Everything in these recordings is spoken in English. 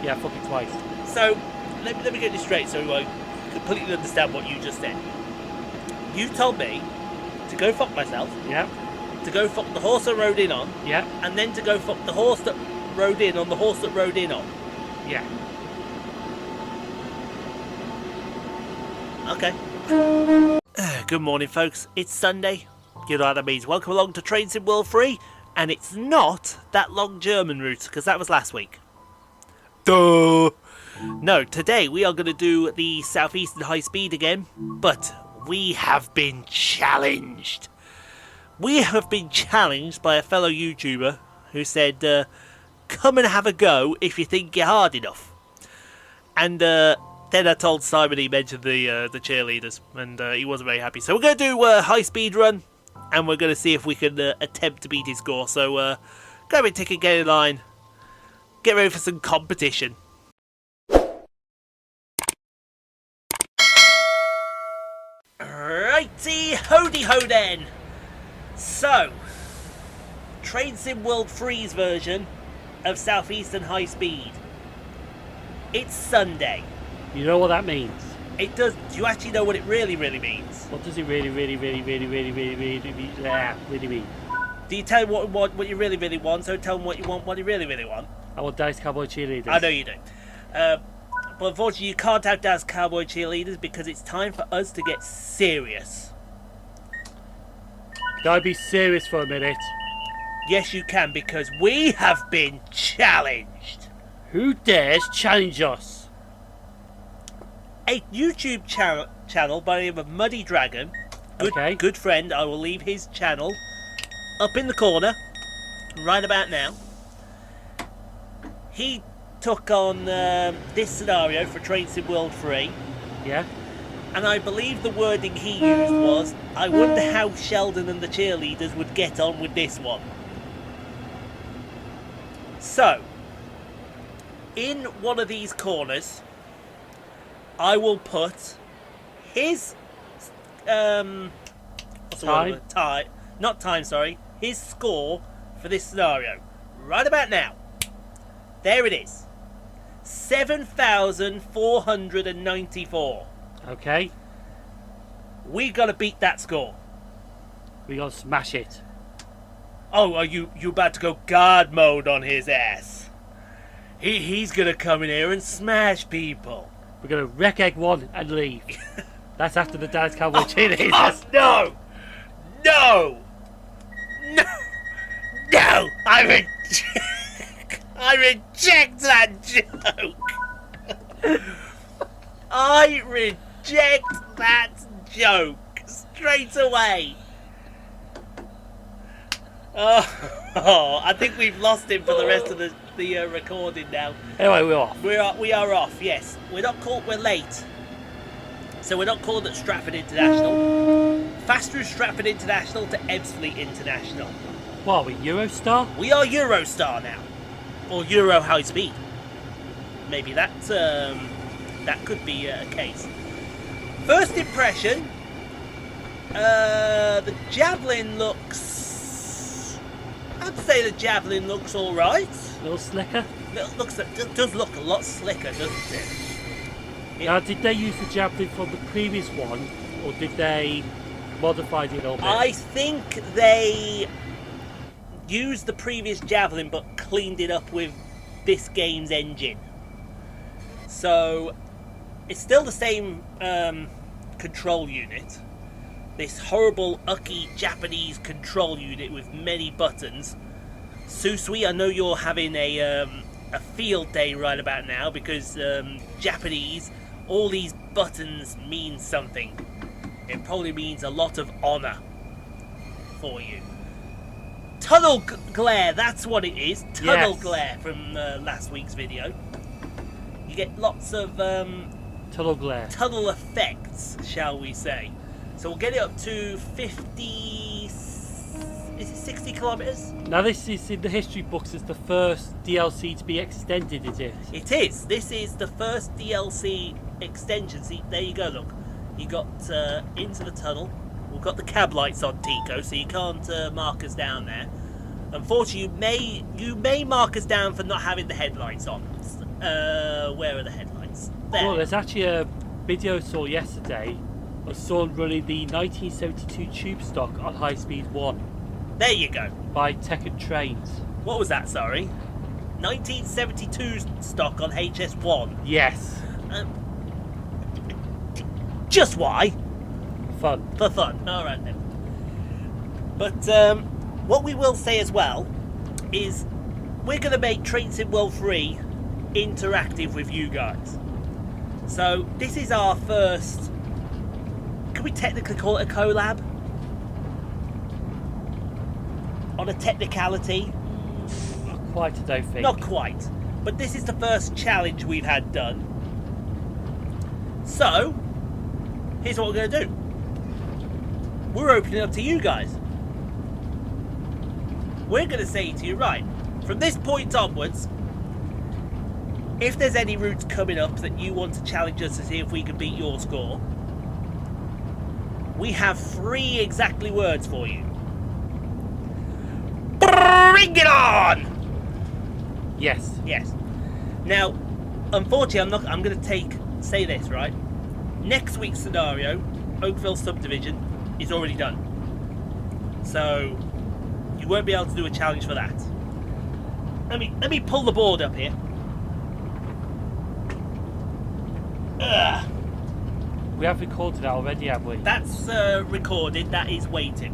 Yeah, fuck it twice. So, let me get this straight so I completely understand what you just said. You told me to go fuck myself, Yeah. to go fuck the horse I rode in on, Yeah. and then to go fuck the horse that rode in on the horse that rode in on. Yeah. Okay. Good morning, folks. It's Sunday. You know what that means. Welcome along to Train Sim World 3, and it's not that long German route, because that was last week. Duh! No, today we are going to do the Southeastern Highspeed again, but we have been challenged. We have been challenged by a fellow YouTuber who said, come and have a go if you think you're hard enough. And then I told Simon he mentioned the cheerleaders, and he wasn't very happy. So we're going to do a high-speed run, and we're going to see if we can attempt to beat his score. So grab your ticket, get in line, get ready for some competition. Righty ho then. So, Train Sim World 3's version of Southeastern Highspeed. It's Sunday. You know what that means? It does. Do you actually know what it really means? What does it really mean? Do you tell him what you really want? So tell him what you want, what you really want. I want Dice Cowboy cheerleaders. I know you do. But unfortunately, you can't have Dice Cowboy cheerleaders because it's time for us to get serious. Can I be serious for a minute? Yes, you can, because we have been challenged. Who dares challenge us? A YouTube channel by the name of Muddy Dragon. Good friend. I will leave his channel up in the corner right about now. He took on this scenario for Train Sim World 3. Yeah. And I believe the wording he used was, I wonder how Sheldon and the cheerleaders would get on with this one. So, in one of these corners, I will put his his score for this scenario right about now. There it is, 7,494. Okay. We gotta beat that score. We gotta smash it. Oh, are you about to go guard mode on his ass? He's gonna come in here and smash people. We're gonna wreck Egg 1 and leave. That's after the Dice Cowboy cheerleaders. Oh, no! I reject that joke. I reject that joke straight away. Oh, I think we've lost him for the rest of the recording now. Anyway, we're off. We are off. Yes, we're late, so we're not called at Stratford International. Fast through Stratford International to Ebbsfleet International. What are we, Eurostar? We are Eurostar now, or Euro High Speed. Maybe that could be a case. First impression, the Javelin looks. I'd say the Javelin looks all right. A little slicker. It does look a lot slicker, doesn't it? Now, did they use the Javelin from the previous one, or did they modify it a little bit? I think they used the previous Javelin but cleaned it up with this game's engine. So it's still the same control unit. This horrible, ucky Japanese control unit with many buttons. Susui, I know you're having a field day right about now because Japanese, all these buttons mean something. It probably means a lot of honor for you. Tunnel glare, that's what it is. Tunnel glare from last week's video. You get lots of tunnel glare. Tunnel effects, shall we say. So we'll get it up to 50... Is it 60 kilometres? Now this is in the history books as the first DLC to be extended, is it? It is. This is the first DLC extension. See, there you go, look. You got into the tunnel. We've got the cab lights on, Tico, so you can't mark us down there. Unfortunately, you may mark us down for not having the headlights on. Where are the headlights? There. Well, there's actually a video I saw yesterday of someone running the 1972 tube stock on High Speed 1 There you go. by Tech and Trains. What was that, sorry? 1972 stock on HS1. Yes. Just why? Fun. For fun. Alright then. But what we will say as well is we're going to make Train Sim World 3 interactive with you guys. So this is our first, can we technically call it a collab? On a technicality? Not quite, I don't think. Not quite. But this is the first challenge we've had done. So, here's what we're going to do. We're opening up to you guys. We're going to say to you, right, from this point onwards, if there's any routes coming up that you want to challenge us to see if we can beat your score, we have 3 exactly words for you. Bring it on! Yes. Yes. Now, unfortunately, I'm going to say this, right? Next week's scenario, Oakville Subdivision, is already done. So, you won't be able to do a challenge for that. Let me pull the board up here. Ugh. We have recorded that already, have we? That's recorded, that is waiting.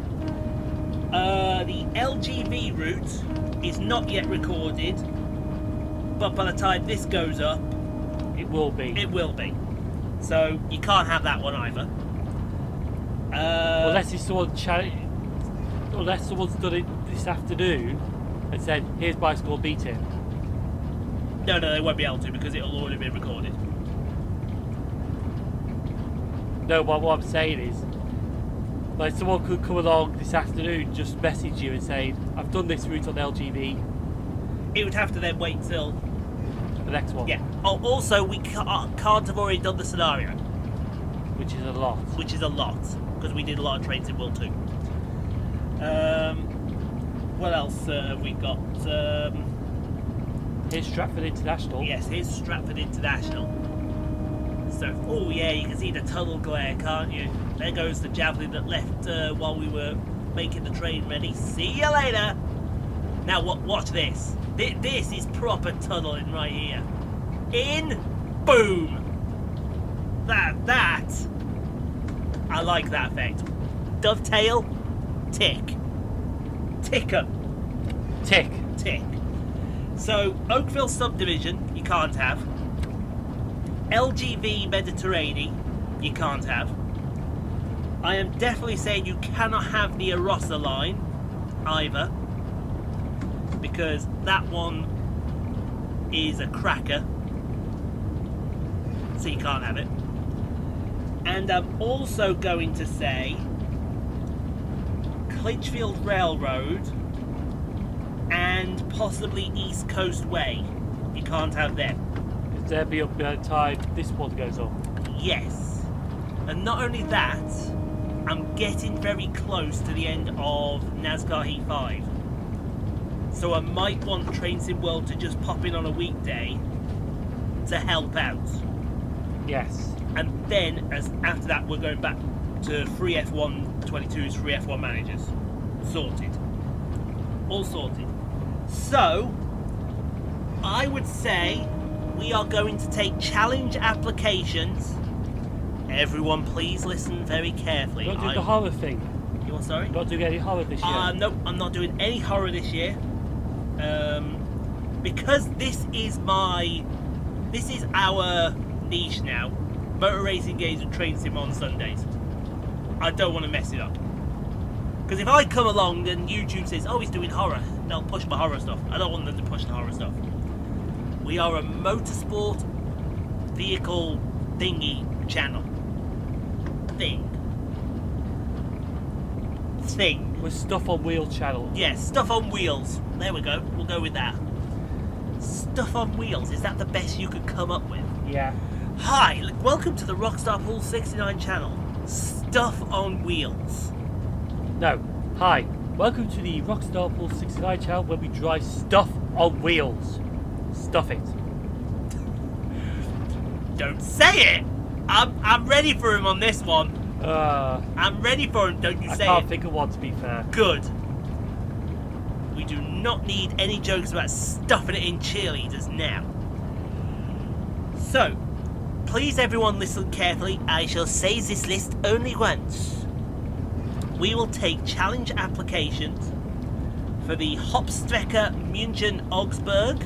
The LGV route is not yet recorded, but by the time this goes up, It will be. it will be. So you can't have that one either. Unless it's someone unless someone's done it this afternoon and said, here's my score, beat it. No, they won't be able to because it'll already be recorded. No, but what I'm saying is, like, someone could come along this afternoon, just message you and say, I've done this route on LGV, It would have to then wait till... the next one. Yeah. Oh, also, we can't have already done the scenario, Which is a lot. which is a lot, because we did a lot of Trains in World 2. What else have we got? Here's Stratford International. Yes, here's Stratford International. So, oh yeah, you can see the tunnel glare, can't you? There goes the Javelin that left while we were making the train ready. See you later! Now, watch this. This is proper tunneling right here. In, boom! That, I like that effect. Dovetail, tick. Ticker. Tick. Tick. So, Oakville Subdivision, you can't have. LGV Mediterranean, you can't have. I am definitely saying you cannot have the Arosa line either, because that one is a cracker, so you can't have it. And I'm also going to say Clinchfield Railroad and possibly East Coast Way, you can't have them. They'll be up by the time this one goes up. Yes. And not only that, I'm getting very close to the end of NASCAR Heat 5. So I might want Train Sim World to just pop in on a weekday to help out. Yes. And then, after that, we're going back to free F1 22s, free F1 managers. Sorted. All sorted. So, I would say we are going to take challenge applications. Everyone, please listen very carefully. Don't do the horror thing. You want, sorry? Not doing any horror this year. No, I'm not doing any horror this year. Because this is our niche now. Motor racing games and Train Sim on Sundays. I don't want to mess it up. Because if I come along and YouTube says, oh, he's doing horror, they'll push my horror stuff. I don't want them to push the horror stuff. We are a motorsport vehicle thingy channel. Thing. We're Stuff on Wheel channel. Yes, stuff on wheels. There we go. We'll go with that. Stuff on wheels. Is that the best you could come up with? Yeah. Hi, welcome to the Rockstar Pool 69 channel. Stuff on wheels. No. Hi. Welcome to the Rockstar Pool 69 channel where we drive stuff on wheels. Stuff it. Don't say it! I'm ready for him on this one. I'm ready for him, don't you say it. I can't think of one, to be fair. Good. We do not need any jokes about stuffing it in cheerleaders now. So, please everyone listen carefully. I shall say this list only once. We will take challenge applications for the Hauptstrecke München-Augsburg,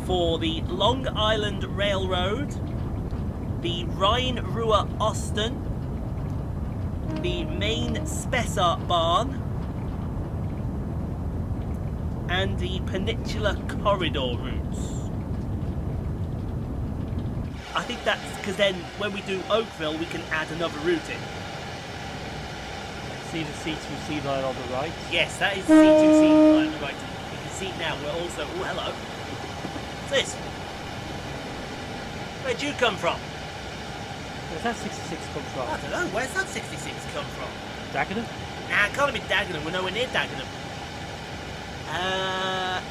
for the Long Island Railroad, the Rhein-Ruhr-Osten, the Main Spessartbahn, and the Peninsula Corridor routes. I think that's because then when we do Oakville we can add another route in. See the C2C line on the right? Yes, that is the C2C line on the right. You can see now we're also... Oh, hello. What's this? Where'd you come from? Where's that 66 come from? I don't know. Where's that 66 come from? Dagenham? Nah, it can't have been Dagenham. We're nowhere near Dagenham.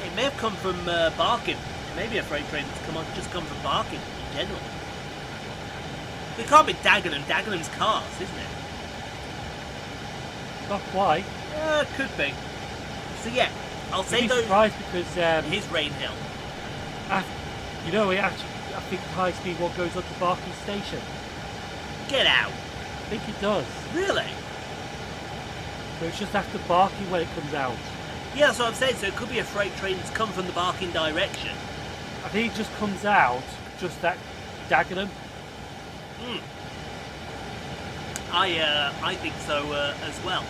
It may have come from Barking. Maybe a freight train that's just come from Barking in general. It can't be Dagenham. Dagenham's cars, isn't it? Not quite. Could be. So yeah, I'll say You'd be those. surprised because His Rain Hill. you know, I think high speed one goes up to Barking Station. Get out. I think it does. Really? But it's just after Barking when it comes out. Yeah, that's what I'm saying. So it could be a freight train that's come from the Barking direction. I think it just comes out just at Dagenham. I think so as well.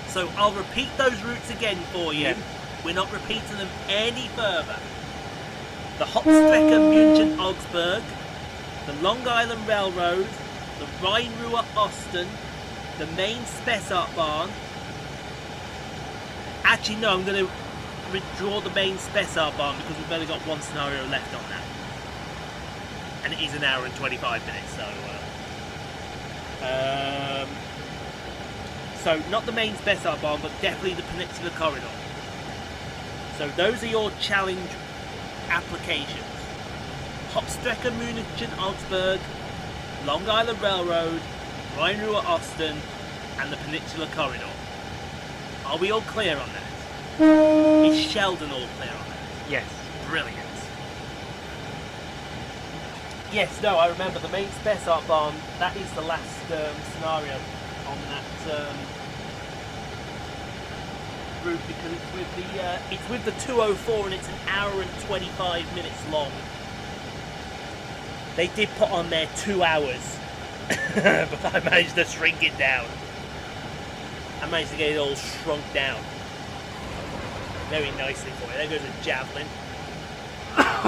So I'll repeat those routes again for you. Yeah. We're not repeating them any further. The Hauptstrecke München-Augsburg, the Long Island Railroad, the Rhein-Ruhr-Osten, the Main Spessartbahn. Actually, no, I'm going to withdraw the Main Spessartbahn because we've only got one scenario left on that. And it is an hour and 25 minutes, so not the Main Spessartbahn, but definitely the Peninsula Corridor. So those are your challenge applications. Hauptstrecke München-Augsburg, Long Island Railroad, Rhein-Ruhr-Osten, and the Peninsula Corridor. Are we all clear on that? Is Sheldon all clear on that? Yes. Brilliant. Yes, no, I remember the Main Spessartbahn. That is the last scenario on that route because it's with the 204 and it's an hour and 25 minutes long. They did put on there 2 hours, but I managed to shrink it down. I managed to get it all shrunk down very nicely for you. There goes a Javelin.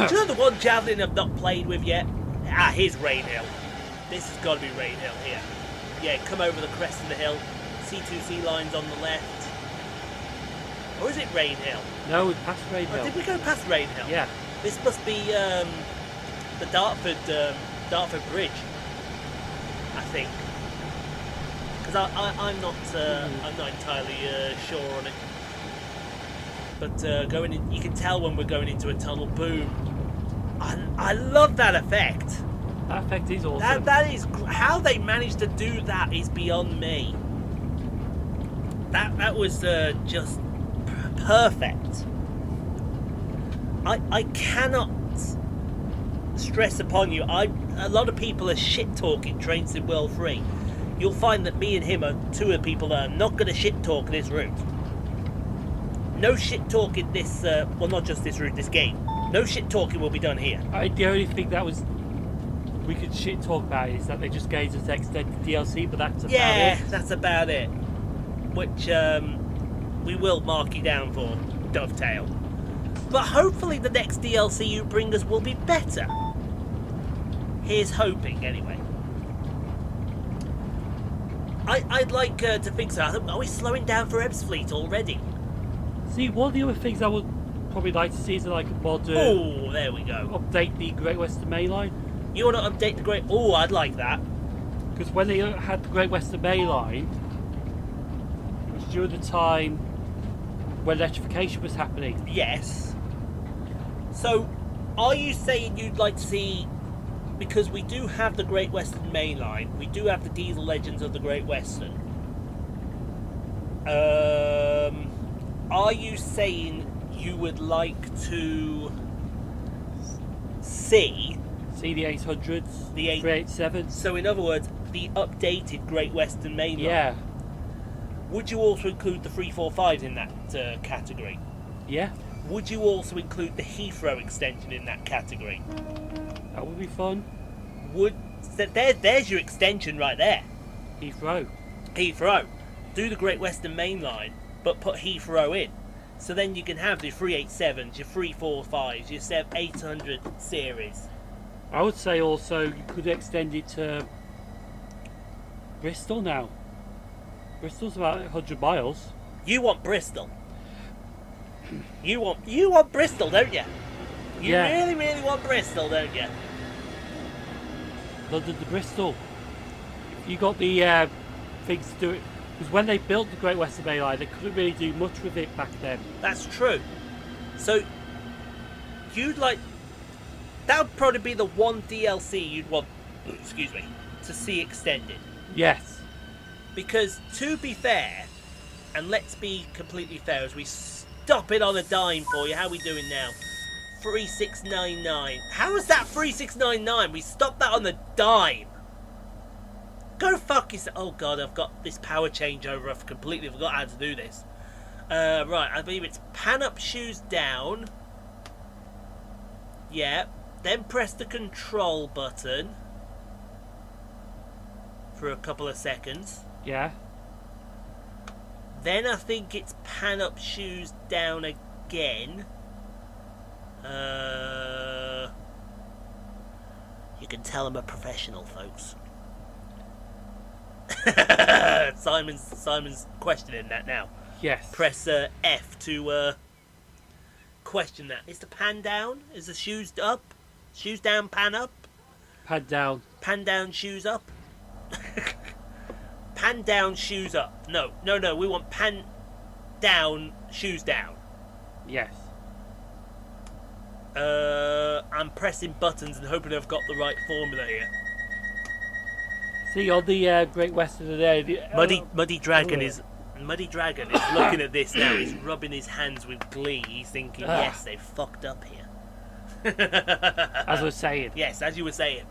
Do you know the one Javelin I've not played with yet? Here's Rain Hill. This has got to be Rain Hill here. Yeah, come over the crest of the hill. C2C lines on the left. Or is it Rain Hill? No, we passed Rain Hill. Did we go past Rain Hill? Yeah. This must be the Dartford Bridge, I think. Because I'm not entirely sure on it. But going in, you can tell when we're going into a tunnel. Boom! I love that effect. That effect is awesome. That is how they managed to do that is beyond me. That was just perfect. I cannot stress upon you. A lot of people are shit talking Train Sim World 3. You'll find that me and him are two of the people that are not going to shit talk this route. No shit talking this. Well, not just this route, this game. No shit talking will be done here. The only thing that we could shit talk about is that they just gave us extended DLC, but that's about it. Yeah, that's about it. Which we will mark you down for, Dovetail. But hopefully the next DLC you bring us will be better. Here's hoping, anyway. I'd like to think so. Are we slowing down for Ebbsfleet already? See, one of the other things I would probably like to see is like a modern... Oh, there we go. Update the Great Western Main Line. You want to update the Great... Oh, I'd like that. Because when they had the Great Western Main Line, it was during the time when electrification was happening. Yes. So, are you saying you'd like to see, because we do have the Great Western Main Line, we do have the diesel legends of the Great Western. Are you saying you would like to see the 800s, the 387s? So, in other words, the updated Great Western Main Line? Yeah. Would you also include the 345s in that category? Yeah. Would you also include the Heathrow extension in that category? That would be fun. There's your extension right there. Heathrow. Do the Great Western Main Line, but put Heathrow in. So then you can have the 387s, your 345s, your 800 series. I would say also you could extend it to Bristol now. Bristol's about 100 miles. You want Bristol. You want Bristol, don't you? You really, really want Bristol, don't you? London to Bristol. You got the things to do it. Because when they built the Great Western Main Line, they couldn't really do much with it back then. That's true. So, you'd like... That would probably be the one DLC you'd want, excuse me, to see extended. Yes. Because, to be fair, and let's be completely fair, as we stop it on a dime for you, how are we doing now? 3699. How is that 3699? We stopped that on the dime. Go fuck yourself. Oh god, I've got this power changeover. I've completely forgot how to do this. Right, I believe it's pan up, shoes down. Yeah. Then press the control button for a couple of seconds. Yeah. Then I think it's pan up, shoes down again. You can tell I'm a professional, folks. Simon's questioning that now. Yes. Press F to question that. Is the pan down? Is the shoes up? Shoes down, pan up? Pan down. Pan down, shoes up? Pan down, shoes up. No. We want pan down, shoes down. Yes. I'm pressing buttons and hoping I've got the right formula here. See, on the Great Western today, Muddy Dragon is looking at this now. He's rubbing his hands with glee. He's thinking, yes, they've fucked up here. As I was saying. Yes, as you were saying.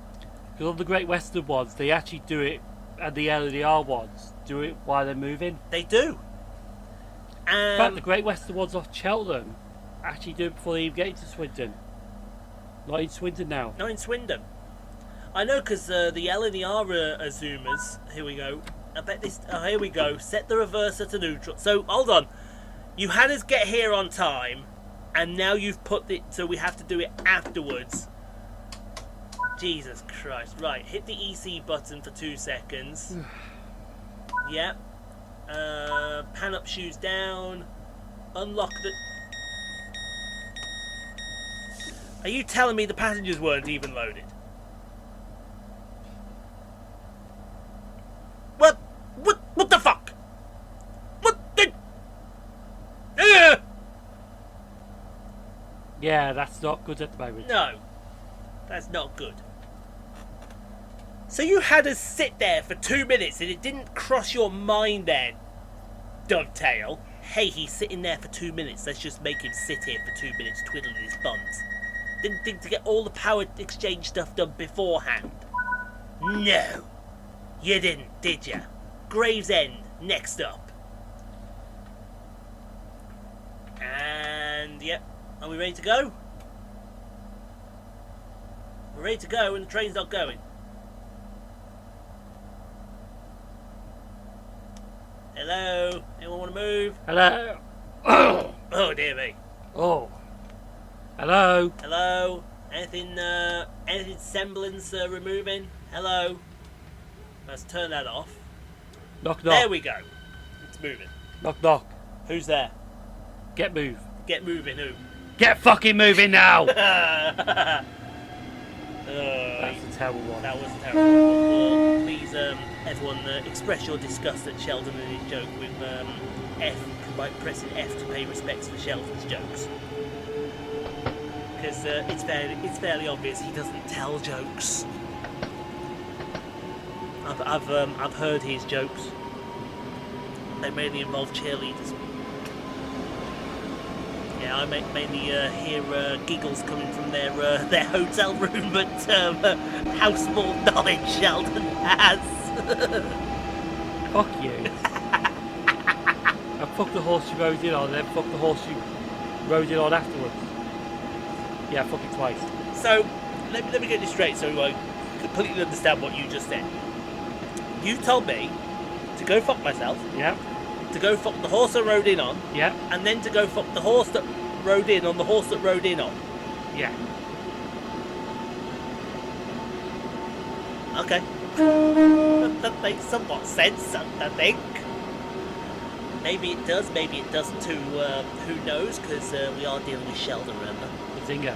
Because on the Great Western ones, they actually do it, and the LDR ones do it while they're moving. They do. In fact, the Great Western ones off Cheltenham actually do it before they even get into Swindon. Not in Swindon now. Not in Swindon. I know, because the LNER Azumers, here we go. I bet this, here we go. Set the reverser to neutral. So, hold on. You had us get here on time, and now you've put it, so we have to do it afterwards. Jesus Christ. Right, hit the EC button for 2 seconds. Yep. Pan up, shoes down. Unlock the... Are you telling me the passengers weren't even loaded? What the fuck? What the... Yeah, that's not good at the moment. No, that's not good. So you had us sit there for 2 minutes and it didn't cross your mind then, Dovetail? Hey, he's sitting there for 2 minutes. Let's just make him sit here for 2 minutes twiddling his thumbs. Didn't think to get all the power exchange stuff done beforehand. No, you didn't, did ya? Gravesend, next up. And, yep, are we ready to go? We're ready to go and the train's not going. Hello? Anyone want to move? Hello? Oh, dear me. Oh. Hello? Hello? Anything semblance removing? Hello? Let's turn that off. Knock, knock. There we go. It's moving. Knock, knock. Who's there? Get moved. Get moving, who? Get fucking moving now! That's a terrible one. That was a terrible one. Please, everyone, express your disgust at Sheldon and his joke with F by pressing F to pay respects for Sheldon's jokes. Because it's fairly obvious he doesn't tell jokes. I've heard his jokes. They mainly involve cheerleaders. Yeah, I mainly hear giggles coming from their hotel room, but how small knowledge Sheldon has. Fuck you. And fuck the horse you rode in on, and then fuck the horse you rode in on afterwards. Yeah, fuck it twice. So, let me get this straight so I completely understand what you just said. You told me to go fuck myself, Yeah. to go fuck the horse I rode in on, Yeah. and then to go fuck the horse that rode in on the horse that rode in on. Yeah. Okay. That makes somewhat sense, I think. Maybe it does, maybe it doesn't. Who knows? Because we are dealing with Sheldon, remember? Bazinga.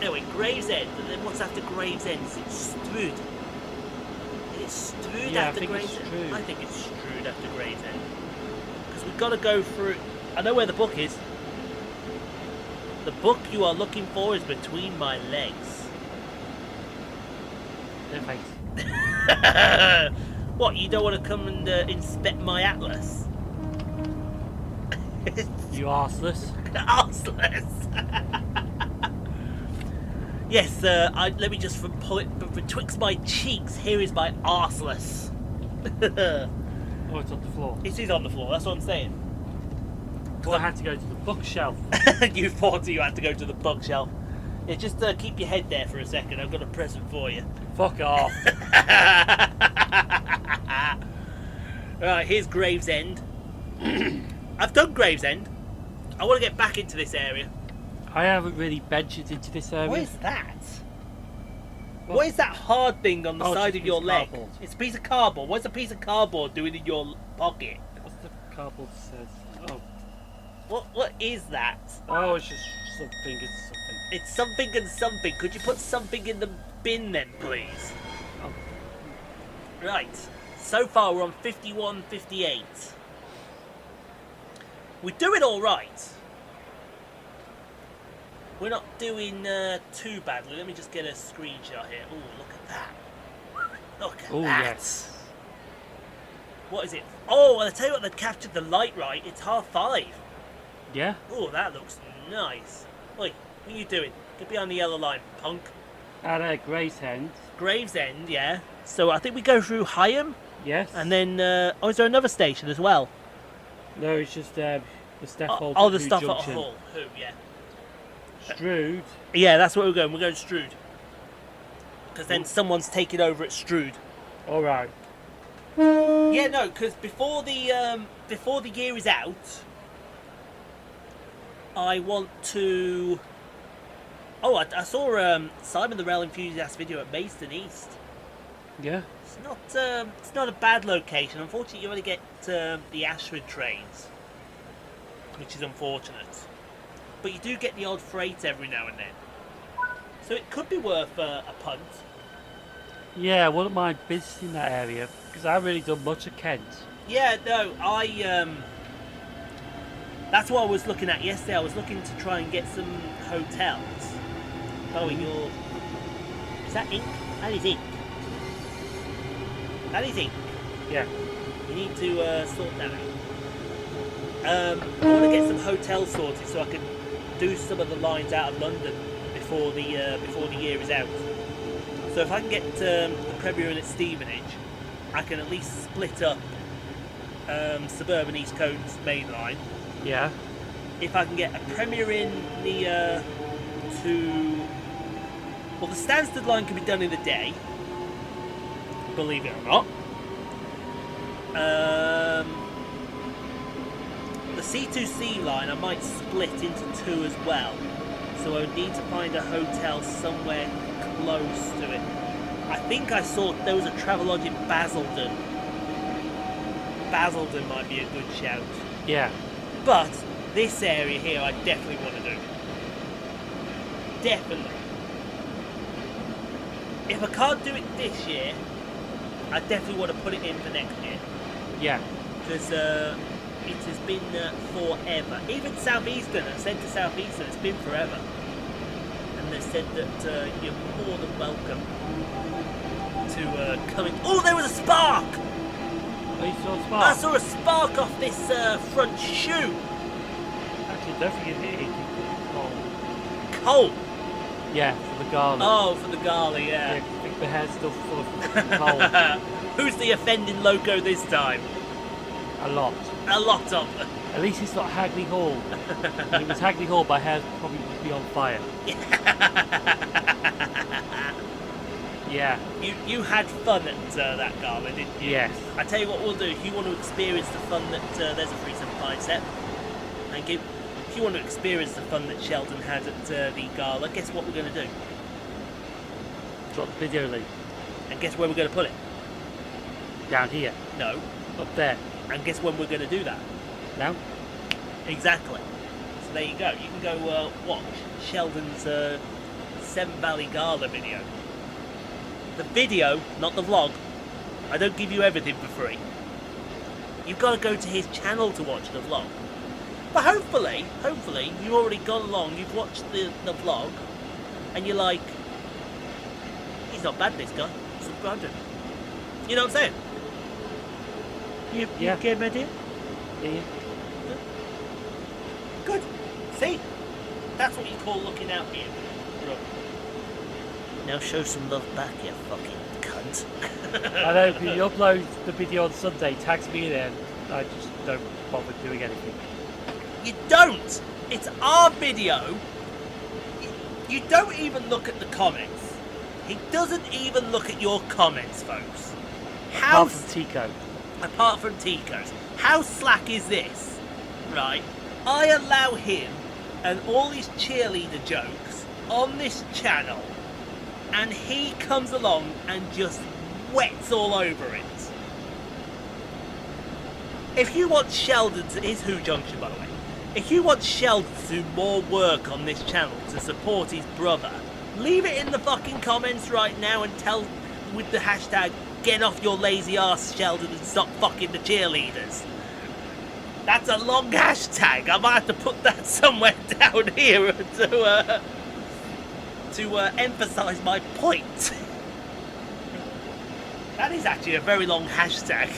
Anyway, Gravesend. And then what's after Gravesend? Is it Strood? Is it Strood Yeah, after I think it's Gravesend? Strood. I think it's Strood after Gravesend. Because we've got to go through. I know where the book is. The book you are looking for is between my legs. No thanks. What, you don't want to come and inspect my atlas? You arseless. Arseless! Yes, let me just pull it betwixt my cheeks. Here is my arseless. Oh, it's on the floor. It is on the floor, that's what I'm saying. Well, I had to go to the bookshelf. You thought you had to go to the bookshelf. Yeah, just keep your head there for a second. I've got a present for you. Fuck off. Right, here's Gravesend. I've done Gravesend. I want to get back into this area. I haven't really ventured into this area. What is that? What is that hard thing on the side of your leg? Cardboard. It's a piece of cardboard. What's a piece of cardboard doing in your pocket? What's the cardboard says? Oh. What is that? Oh, it's just something. It's something. It's something and something. Could you put something in the bin then, please? Oh. Right. So far we're on 51, 58. We're doing all right. We're not doing too badly. Let me just get a screenshot here. Oh, look at that. Look at that. Yes. What is it? Oh, I'll tell you what, they've captured the light right. It's 5:30. Yeah. Oh, that looks nice. Oi, what are you doing? Get behind the yellow line, punk. At Gravesend. Gravesend, yeah. So I think we go through Higham, Yes. and then is there another station as well? No, it's just the stuff. The stuff at Hull. Who? Yeah. Strood. Yeah, that's where we're going. We're going Strood. Because then someone's taking over at Strood. All right. Yeah, no, because before the year is out, I want to. Oh, I saw Simon the Rail Enthusiast video at Maidstone East. Yeah. It's not a bad location. Unfortunately, you only get the Ashford trains, which is unfortunate. But you do get the odd freight every now and then, so it could be worth a punt. Yeah, I wouldn't mind visiting that area because I haven't really done much of Kent. Yeah, no, that's what I was looking at yesterday. I was looking to try and get some hotels. Oh, is that ink? That is ink. That is ink. Yeah. You need to sort that out. I want to get some hotels sorted so I can do some of the lines out of London before the year is out. So if I can get the Premier Inn at Stevenage, I can at least split up Suburban East Coast main line. Yeah. If I can get a Premier Inn near to... Well, the Stansted line can be done in the day, believe it or not. The C2C line I might split into two as well, so I would need to find a hotel somewhere close to it. I think I saw there was a Travelodge in Basildon. Basildon might be a good shout. Yeah. But this area here I definitely want to do. definitely, if I can't do it this year, I definitely want to put it in for next year. Yeah. Because it has been forever. Even Southeastern, I said to Southeastern, it's been forever. And they said that you're more than welcome to come in. Oh, there was a spark! Oh, you saw a I spark? saw a spark off this front shoe. Actually, don't forget it. Coal. Yeah, for the garlic. Oh, for the gala, yeah. Yeah, 'cause I think the hair's still full of coal. Who's the offending loco this time? A lot. A lot of them. At least it's not Hagley Hall. If it was Hagley Hall, my hair probably would be on fire. Yeah. You had fun at that gala, didn't you? Yes. I tell you what we'll do. If you want to experience the fun that there's a 375 set. Thank you. If you want to experience the fun that Sheldon had at the gala, guess what we're going to do? Drop the video link. And guess where we're going to put it? Down here. No. Up there. And guess when we're going to do that? Now? Exactly. So there you go. You can go watch Sheldon's Seven Valley Gala video. The video, not the vlog. I don't give you everything for free. You've got to go to his channel to watch the vlog. But hopefully, you've already gone along, you've watched the vlog, and you're like, he's not bad, this guy. Subscribe to him. You know what I'm saying? You get my idea? Yeah. Good. See? That's what you call looking out here. Now show some love back, you fucking cunt. I know, if you upload the video on Sunday, tags me in it, and I just don't bother doing anything. You don't! It's our video. You don't even look at the comments. He doesn't even look at your comments, folks. Apart from Tico. Apart from Tico's. How slack is this? Right? I allow him and all his cheerleader jokes on this channel, and he comes along and just wets all over it. If you want Sheldon to... Here's Who Junction, by the way. If you want Sheldon to do more work on this channel to support his brother, leave it in the fucking comments right now and tell with the hashtag "Get off your lazy ass, Sheldon, and stop fucking the cheerleaders." That's a long hashtag. I might have to put that somewhere down here to emphasise my point. That is actually a very long hashtag.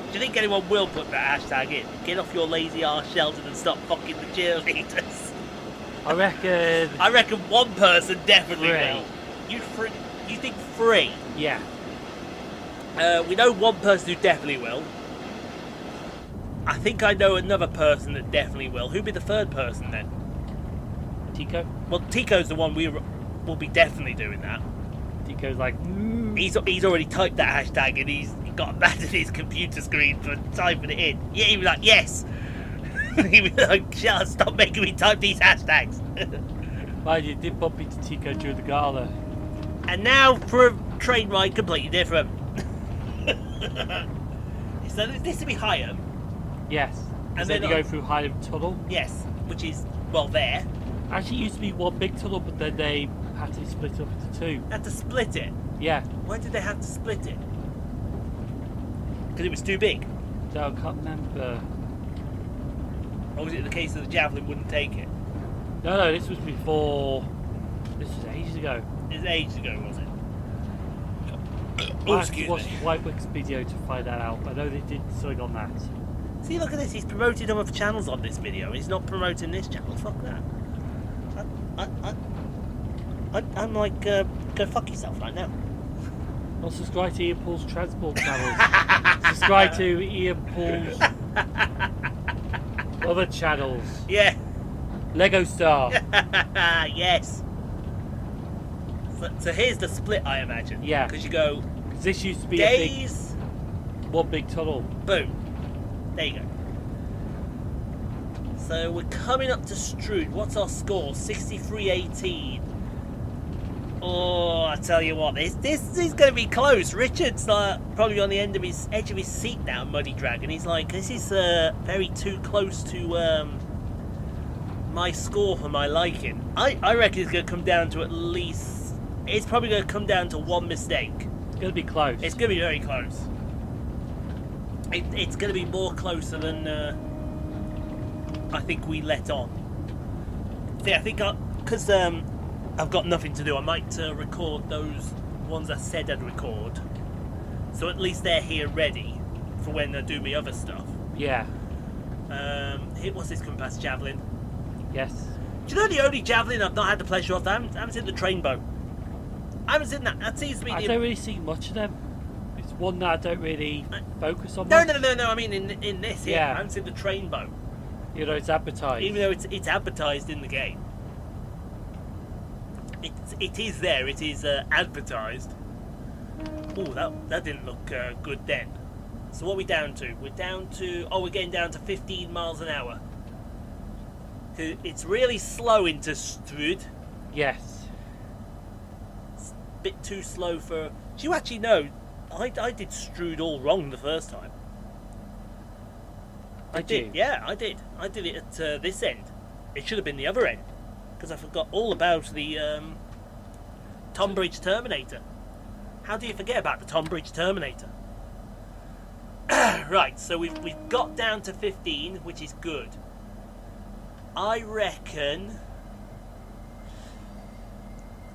Do you think anyone will put that hashtag in? Get off your lazy ass, Sheldon, and stop fucking the cheerleaders. I reckon one person definitely 3. will. You think 3? Yeah. We know one person who definitely will. I think I know another person that definitely will. Who'd be the third person then? Tico? Well, Tico's the one we will be definitely doing that. Tico's like, He's already typed that hashtag and he got mad at his computer screen for typing it in. Yeah, he was like, yes. He was like, shut up, stop making me type these hashtags. Mind you, did bump into Tico during the gala. And now for a train ride completely different. So this will be Higham. Yes. And then you go through Higham Tunnel. Yes, which is, well, there. Actually, it used to be one big tunnel, but then they had to split up into 2. Had to split it. Yeah. Why did they have to split it? Because it was too big? No, I can't remember. Or was it the case that the Javelin wouldn't take it? No, this was before... This was ages ago. It was ages ago, was it? I have to watch Whitewick's video to find that out. I know they did something on that. See, look at this. He's promoted other channels on this video. He's not promoting this channel. Fuck that. I'm like, go fuck yourself right now. Well, subscribe to Ian Paul's transport channels. Subscribe to Ian Paul's other channels. Yeah. Lego Star. Yes. So here's the split, I imagine. Yeah. Because you go... This used to be one big tunnel. Boom. There you go. So we're coming up to Strood. What's our score? 63-18. Oh, I tell you what, this is going to be close. Richard's probably on the edge of his seat now, Muddy Dragon. He's like, this is very too close to my score for my liking, I reckon it's going to come down to at least... It's probably going to come down to one mistake. It's going to be close. It's going to be very close. It's going to be more closer than I think we let on. See, I think because I've got nothing to do, I might record those ones I said I'd record. So at least they're here ready for when I do my other stuff. Yeah. What's this coming past? Javelin. Yes. Do you know the only Javelin I've not had the pleasure of? I haven't seen the train boat. I haven't seen that. That seems to be. I don't really see much of them. It's one that I don't really focus on. No. I mean in this here, Yeah. I haven't seen the train boat. You know, it's advertised. Even though it's advertised in the game. It is there. It is advertised. Oh, that didn't look good then. So what are we down to? We're down to... Oh, we're getting down to 15 miles an hour. It's really slow into Strood. Yes. It's a bit too slow for... Do you actually know, I did Strood all wrong the first time. I did. You? Yeah, I did. I did it at this end. It should have been the other end. Because I forgot all about the Tonbridge Terminator. How do you forget about the Tonbridge Terminator? Right, so we've got down to 15, which is good. I reckon...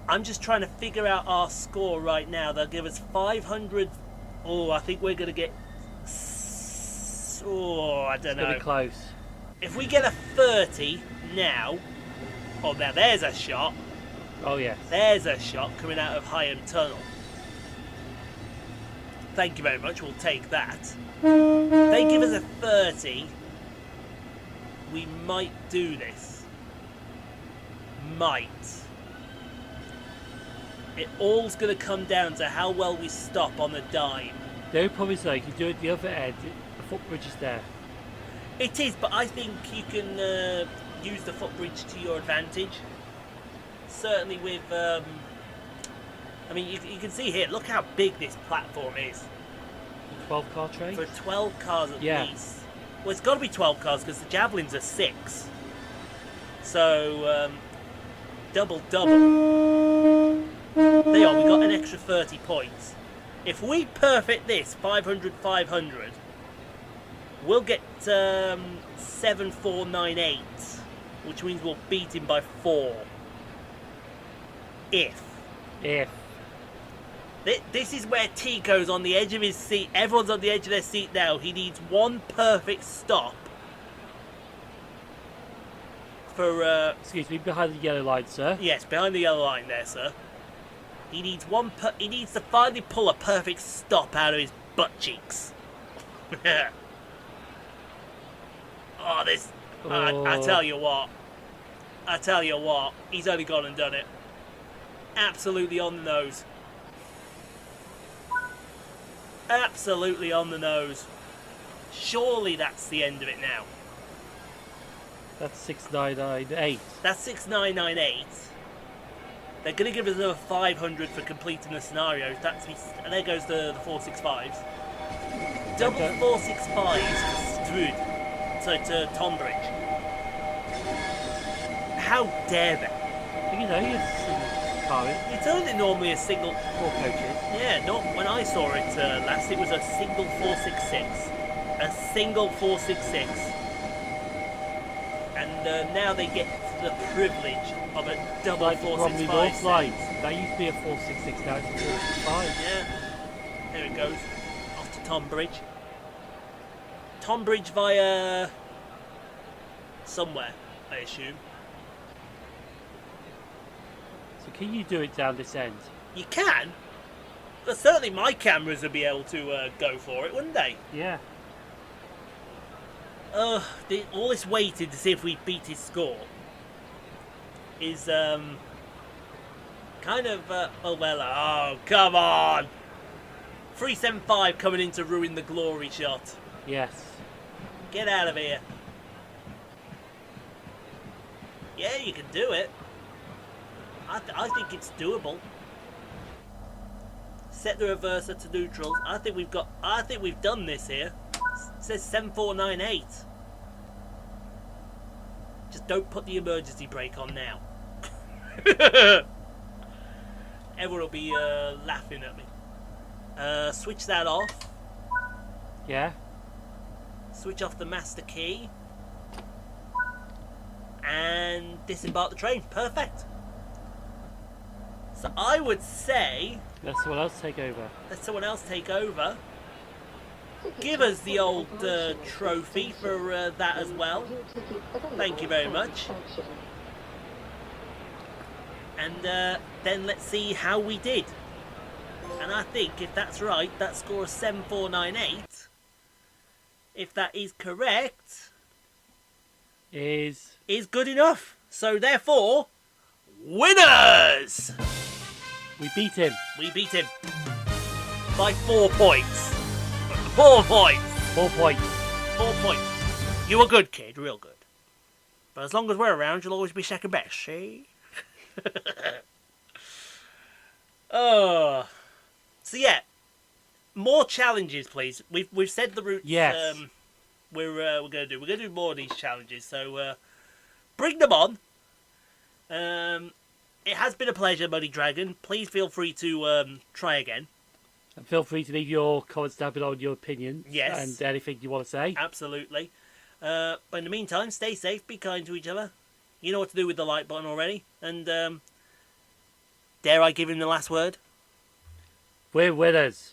I'm just trying to figure out our score right now. They'll give us 500... Oh, I think we're going to get... Oh, I don't know. It's going to be close. If we get a 30 now... Oh, now there's a shot. Oh, yes. There's a shot coming out of Higham Tunnel. Thank you very much, we'll take that. If they give us a 30, we might do this. Might. It all's going to come down to how well we stop on the dime. The only problem is, though, you can do it the other end. The footbridge is there. It is, but I think you can use the footbridge to your advantage. Certainly with... I mean, you can see here, look how big this platform is. 12-car train? For 12 cars at Yeah. least. Well, it's got to be 12 cars because the Javelins are 6. So, double. There you are, we got an extra 30 points. If we perfect this, 500, we'll get 7498, which means we'll beat him by 4. If. This is where Tico's on the edge of his seat. Everyone's on the edge of their seat now. He needs one perfect stop for... Excuse me, behind the yellow line, sir. Yes, behind the yellow line there, sir. He needs he needs to finally pull a perfect stop out of his butt cheeks. Oh, this... I tell you what. He's only gone and done it. Absolutely on the nose. Absolutely on the nose. Surely that's the end of it now. That's 6998. That's 6998. They're going to give us another 500 for completing the scenarios. And there goes the 465s. Double 465s to Strood. To Tonbridge. How dare they? You know, you're car. It's only normally a single... 4 coaches. Yeah, no, when I saw it last, it was a single 466. A single 466. And now they get the privilege of a double Like 465. North lines. That used to be a 466, now it's a 465. Yeah. There it goes. Off to Tonbridge. Tonbridge via... somewhere, I assume. So can you do it down this end? You can. But certainly my cameras would be able to go for it, wouldn't they? Yeah. All this waiting to see if we beat his score is kind of oh come on, 375 coming in to ruin the glory shot. Yes. Get out of here. Yeah, you can do it. I think it's doable. Set the reverser to neutrals. I think we've done this here. It says 7498. Just don't put the emergency brake on now. Everyone will be laughing at me. Switch that off. Yeah. Switch off the master key. And disembark the train. Perfect. So I would say... Let someone else take over. Let someone else take over. Give us the old trophy for that as well. Thank you very much. And then let's see how we did. And I think if that's right, that score is 7498. If that is correct, Is good enough. So therefore, winners! we beat him. We beat him by 4 points. 4 points. 4 points. 4 points. You were good, kid, real good. But as long as we're around, you'll always be second best, see? Oh. So yeah, more challenges, please. We've said the route. Yes. We're gonna do more of these challenges. So bring them on. It has been a pleasure, Muddy Dragon. Please feel free to try again. And feel free to leave your comments down below on your opinions. Yes. And anything you want to say. Absolutely. But in the meantime, stay safe, be kind to each other. You know what to do with the like button already. And dare I give him the last word? We're winners.